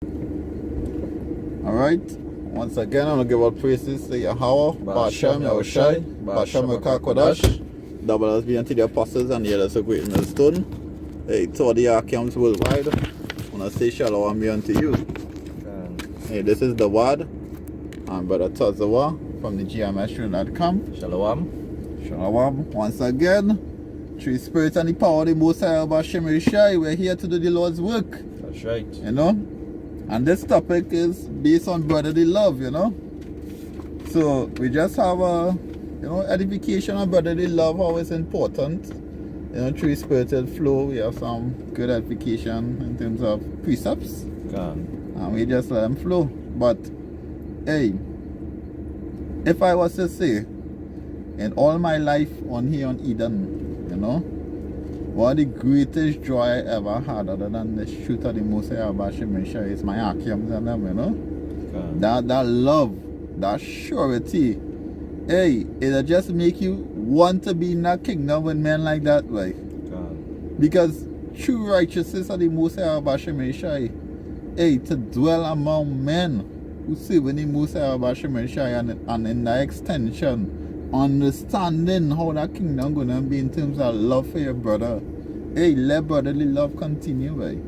Alright, once again, I'm going to give out praises to Yahweh, Ba'ashem, Yahushai, Ba'ashem, Kodash, double as being to the apostles and the others of great millstone. Hey, to all the Arkhams worldwide, I want to say shalom be unto you. Hey, this is the word. I'm Brother Tazawa from the GMS.com. Shalom. Shalom. Once again, through spirit and the power of the Most High, Ba'ashem, Yahushai, we're here to do the Lord's work. That's right. You know? And this topic is based on brotherly love, you know. So we just have a, edification of brotherly love, how it's important. You know, through spiritual flow, we have some good edification in terms of precepts. And we just let them flow. But, hey, if I was to say, in all my life on here on Eden, you know, one of the greatest joy I ever had, other than the shoot of the Most High Ba'ashem Yahushai, is my Arkhams and them, you know. That love, that surety, hey, it'll just make you want to be in that kingdom with men like that, right? Because true righteousness of the Most High Ba'ashem Yahushai, hey, to dwell among men who serve in the Most High Ba'ashem Yahushai, and in that extension, understanding how that kingdom gonna be in terms of love for your brother. Hey, let brotherly love continue, right?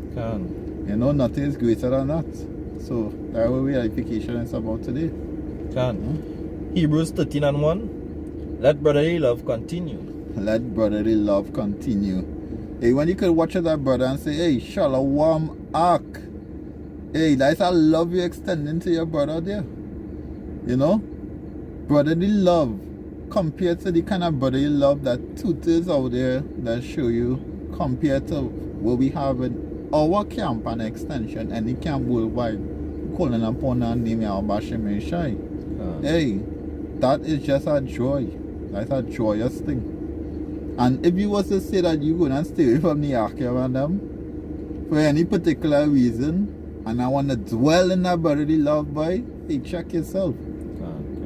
You know, nothing is greater than that. So that's what edification is about today. Hebrews 13:1. Let brotherly love continue. Let brotherly love continue. Hey, when you could watch that brother and say, hey, shalom ark. Hey, that's a love you extending to your brother there. You know? Brotherly love compared to the kind of brotherly love that tutors out there that show you, compared to what we have in our camp and extension, any camp worldwide, calling upon our name of Ba'ashem Yahushai. Hey, that is just a joy. That's a joyous thing. And if you was to say that you're going to stay away from the Arkham and them for any particular reason, and I want to dwell in that brotherly love, boy, hey, check yourself.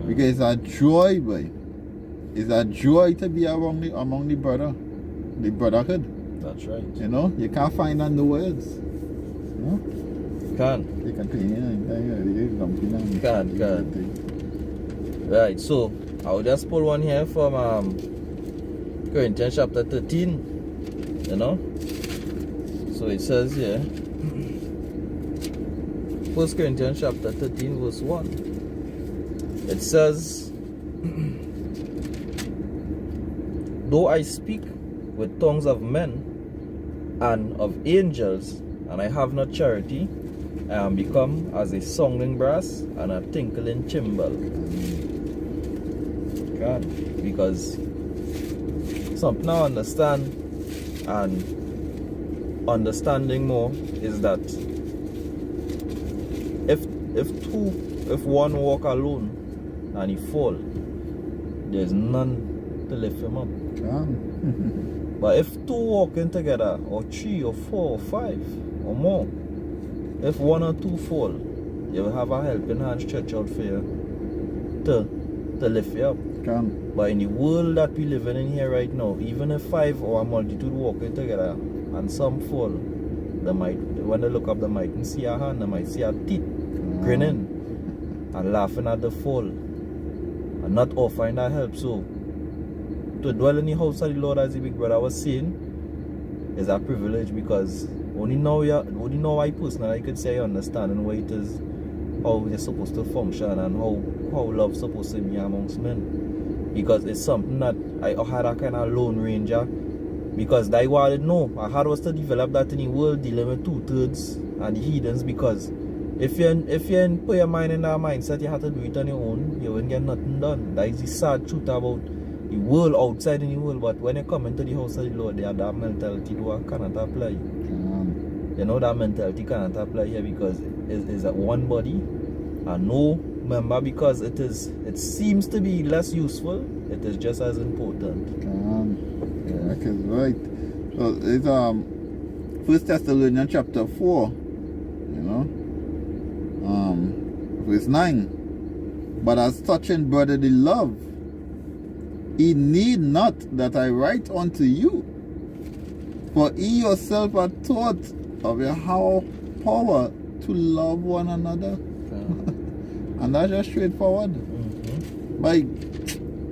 Because it's a joy, boy. It's a joy to be among the brotherhood. That's right. You know, you can't find that in the words. You know? You can Right, so I'll just pull one here from Corinthians chapter 13. You know? So it says here, 1 Corinthians chapter 13 verse 1. It says, though I speak with tongues of men and of angels, and I have not charity, I am become as a sounding brass and a tinkling cymbal. Because something I understand, and understanding more, is that if one walk alone and he fall, there's none to lift him up. But if two walking together, or three or four or five or more, if one or two fall, you will have a helping hand stretched out for you to lift you up. But in the world that we living in here right now, even if five or a multitude walking together and some fall, when they look up, they mightn't see a hand, they might see a teeth grinning and laughing at the fall and not offering that help. So to dwell in the house of the Lord, as the big brother was saying, is a privilege, because only now I personally could say I understand and what it is, how they're supposed to function, and how love's supposed to be amongst men. Because it's something that I had a kind of lone ranger, because that's what I didn't know. I had was to develop that in the world, dealing with 2/3 and the heathens, because if you put your mind in that mindset, you have to do it on your own, you won't get nothing done. That is the sad truth about the world outside in the world. But when you come into the house of the Lord, they have that mentality that cannot apply. You know, that mentality cannot apply here, because it's a one body and no member, because it seems to be less useful, it is just as important. Yeah, that's right. So it's 1 Thessalonians chapter 4, you know, verse 9. But as touching brotherly love, ye need not that I write unto you, for ye yourself are taught of your power to love one another. And that's just straightforward. Mm-hmm. Like,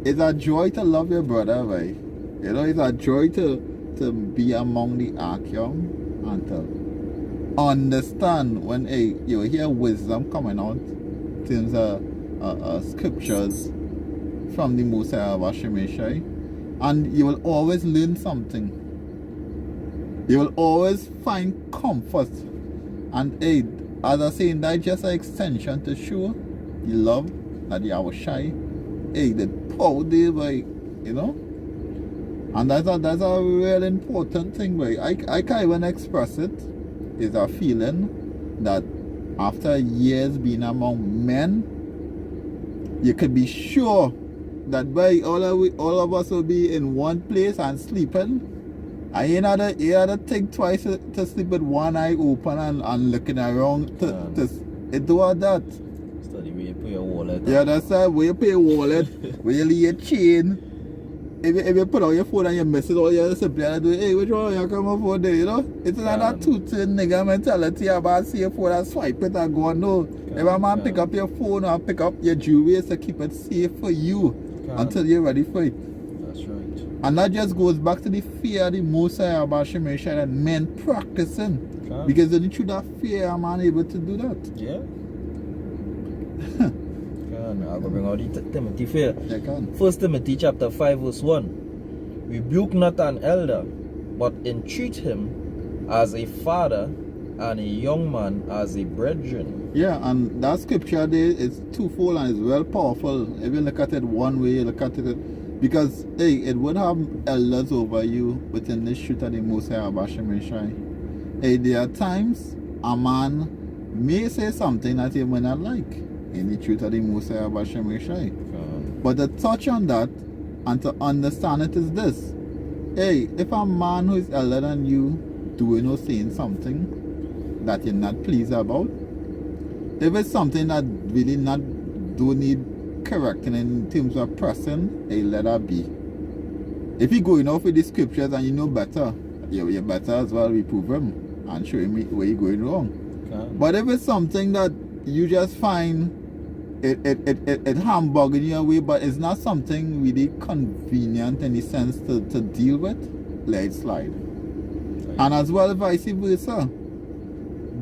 it's a joy to love your brother, right? You know, it's a joy to be among the Akim and to understand when you hear wisdom coming out in terms of scriptures from the Mosiah of Hashemeshai, and you will always learn something. You will always find comfort. And as I say, that's just an extension to show the love that Yahushai, the power there, like, you know. And that's a real important thing, right? I can't even express it. It's a feeling that after years being among men, you could be sure that by all of us will be in one place and sleeping. And you had to think twice to sleep with one eye open and looking around to do all that. Study where you put your wallet. Yeah, that's that. Where you put your wallet, where you leave your chain. If you put on your phone and you miss it, all you simply have to do, hey, which one you come up for there, you know? It's not that two-tin nigga mentality about see your phone and swipe it and go, no. If a man pick up your phone or pick up your jewelry to keep it safe for you until you're ready for it. That's right. And that just goes back to the fear of the Mosiah of Hashemeshai that men practicing. Because only through that fear a man able to do that. Yeah. I'll bring out the Timothy fear. You can. 1 Timothy chapter 5 verse 1. Rebuke not an elder, but entreat him as a father, and a young man as a brethren. Yeah, and that scripture there is twofold and it's well powerful. If you look at it one way, you look at it because it would have elders over you within the shoot of the Mosiah of Hashemeshai. There are times a man may say something that you may not like in the truth of the Mosiah of Hashemeshai. But to touch on that and to understand it is this. If a man who is elder than you doing or saying something that you're not pleased about, if it's something that really don't need correcting in terms of person, let that be. If you're going off with the scriptures and you know better, you're better as well reprove him and show him where you're going wrong. But if it's something that you just find it hamburging you away, but it's not something really convenient in the sense to deal with, let it slide. And as well vice versa.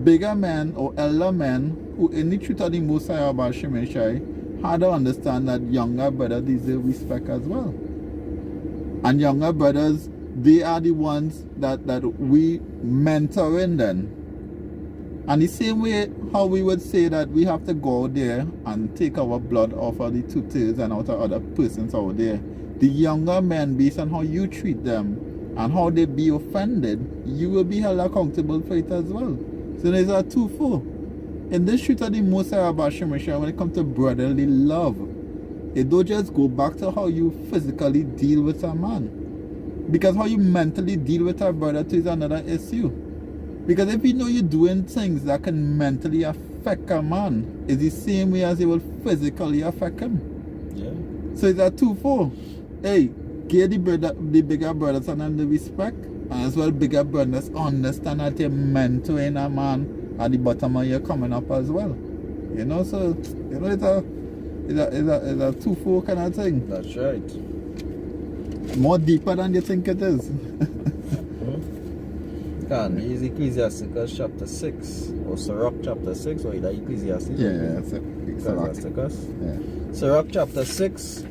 Bigger men or elder men who in the truth of the Mosiah of Hashemeshai had to understand that younger brothers deserve respect as well. And younger brothers, they are the ones that we mentoring them. And the same way how we would say that we have to go out there and take our blood off of the tutors and out of other persons out there, the younger men, based on how you treat them and how they be offended, you will be held accountable for it as well. So there's a twofold. In this shoot of the Mosiah of Hashemeshai, when it comes to brotherly love, it don't just go back to how you physically deal with a man. Because how you mentally deal with a brother too is another issue. Because if you know you're doing things that can mentally affect a man, it's the same way as it will physically affect him. Yeah. So it's a twofold. Give the bigger brothers and the respect, and as well bigger brothers understand that you're mentoring a man at the bottom of your coming up as well. You know, so you know it's a twofold kind of thing. That's right. More deeper than you think it is. Is Ecclesiasticus chapter 6 or Sirach chapter 6 or either Ecclesiastes? Yeah, Ecclesiasticus. Yeah. Sirach chapter 6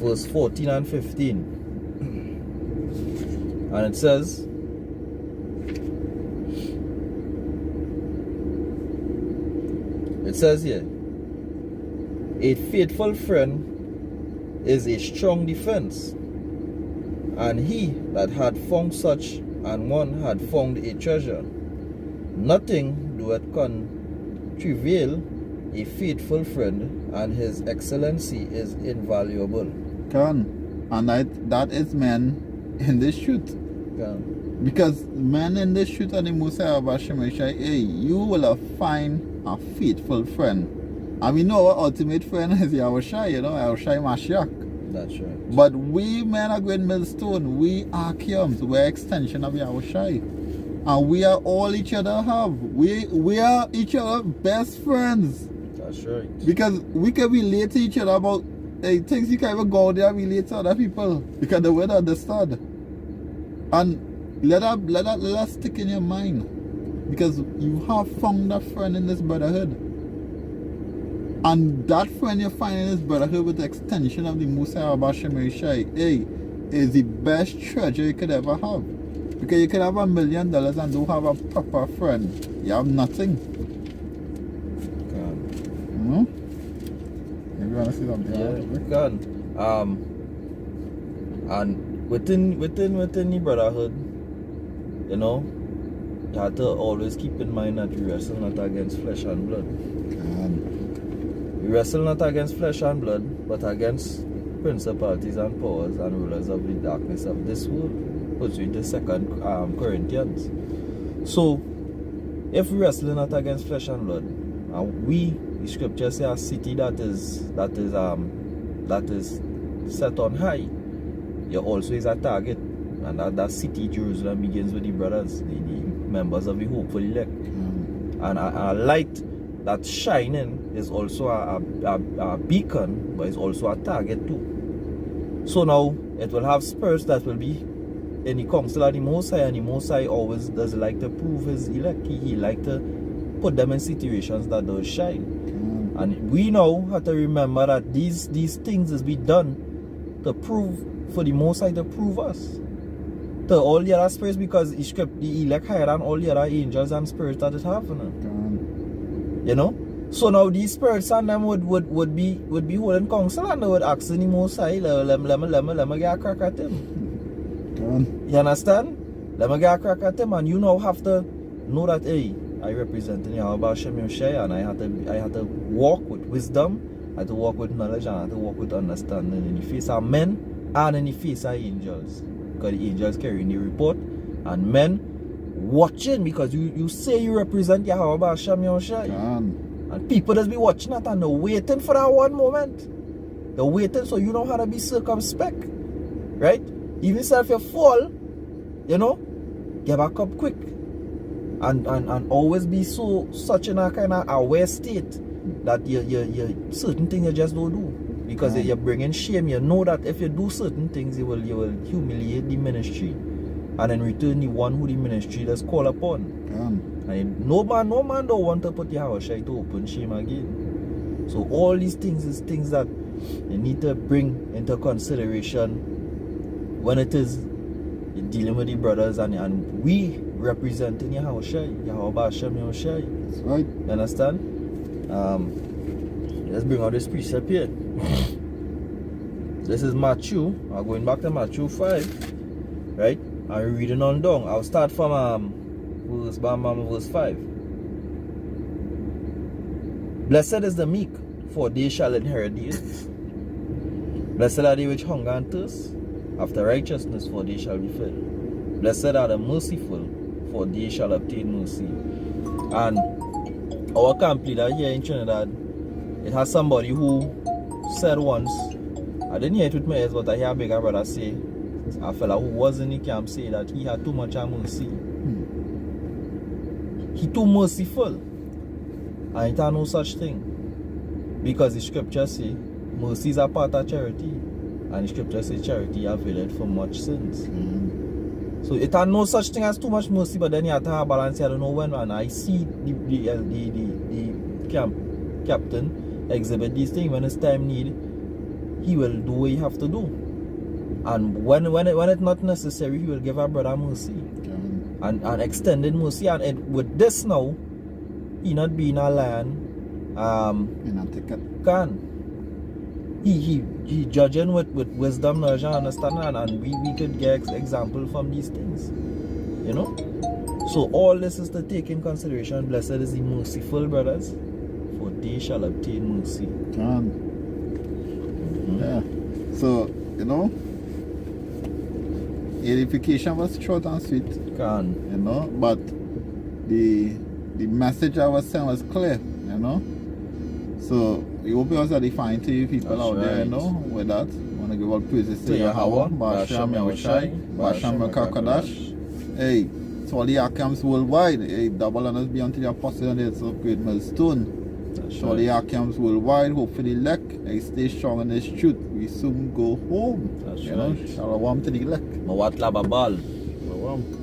verse 14 and 15. And it says, here, a faithful friend is a strong defense, and he that had found such and one had found a treasure. Nothing doeth travail a faithful friend, and his excellency is invaluable. And that is men in this shoot. Because men in this shoot and the Mosiah of Hashemeshai, you will find a faithful friend. And we know our ultimate friend is Yahushai, Yahushai Mashiach. That's right. But we men are going millstone. We are Akiums. We're extension of Yahushai. And we are all each other have. We are each other best friends. That's right. Because we can relate to each other about things you can even go out there and relate to other people. Because they will understand. And let that stick in your mind. Because you have found a friend in this brotherhood. And that friend you find in this brotherhood with the extension of the Musa Abashim Shai, is the best treasure you could ever have. Because you could have $1 million and don't have a proper friend. You have nothing. Maybe you want to see something? Yeah, we can. And within the brotherhood, you know, you have to always keep in mind that we wrestle not against flesh and blood. We wrestle not against flesh and blood, but against principalities and powers and rulers of the darkness of this world. Pursuant to 2 Corinthians. So, if we wrestle not against flesh and blood, and the scripture say a city that is set on high, you also is a target, and that city Jerusalem begins with the brothers, the members of the hopeful elect, and a light that's shining is also a beacon, but it's also a target too. So now it will have spirits that will be in the council of the Most High, and the Most High always does like to prove his elect. He like to put them in situations that they'll shine. And we now have to remember that these things is be done to prove, for the Most High to prove us to all the other spirits, because the elect higher than all the other angels and spirits that it have. You know? So now these spirits and them would be holding counsel, and they would ask the Most High, let me get a crack at him. You understand? Let me get a crack at him, and you now have to know that, hey, I represent Yahweh Shem Yoshai, and I had to walk with wisdom, I had to walk with knowledge, and I had to walk with understanding in the face of men and in the face of angels. Because the angels carrying the report, and men watching, because you say you represent Yahweh Shem Yoshai. And people just be watching that, and they're waiting for that one moment. They're waiting, so you know how to be circumspect. Right? Even if you fall, you know, get back up quick. And always be such in a kind of aware state that you certain things you just don't do. Because you're bringing shame. You know that if you do certain things, you will humiliate the ministry. And in return, the one who the ministry does call upon. And no man don't want to put your house to open shame again. So all these things is things that you need to bring into consideration when it is dealing with the brothers, and we representing Yahweh Shem Yoshai. That's right. You understand? Let's bring out this precept here. This is Matthew. I'm going back to Matthew 5. Right? I'm reading on down. I'll start from verse 5. Blessed is the meek, for they shall inherit the earth. Blessed are they which hunger and thirst after righteousness, for they shall be filled. Blessed are the merciful, for they shall obtain mercy. And our camp leader here in Trinidad, it has somebody who said once, I didn't hear it with my ears, but I hear a bigger brother say, a fella who was in the camp say that he had too much mercy. He too merciful. And it had no such thing. Because the scripture say, mercy is a part of charity. And the scripture says charity availeth for much sins. So it had no such thing as too much mercy, but then you have to have a balance. I don't know when, and I see the camp captain exhibit these things. When it's time need, he will do what he have to do. And when it's not necessary, he will give our brother mercy. And extended mercy. And with this now, he not being a lion, he judging with wisdom, knowledge, and understanding, and we could get example from these things. You know? So all this is to take in consideration. Blessed is the merciful, brothers, for they shall obtain mercy. Yeah. So, you know, edification was short and sweet. You know, but the message I was saying was clear, you know. So we hope you also define to you people out there, you know, with that. I want to give all praises to Yahweh, Basham Yahushai, Basham Kakadash. Hey, all the camps worldwide. Hey, double honors be until your apostle and it's a great milestone. That's So all the camps worldwide, hope for the elect. I stay strong in this truth. We soon go home. That's you know, right. shalom to the elect. Mawat lababal. Shalom.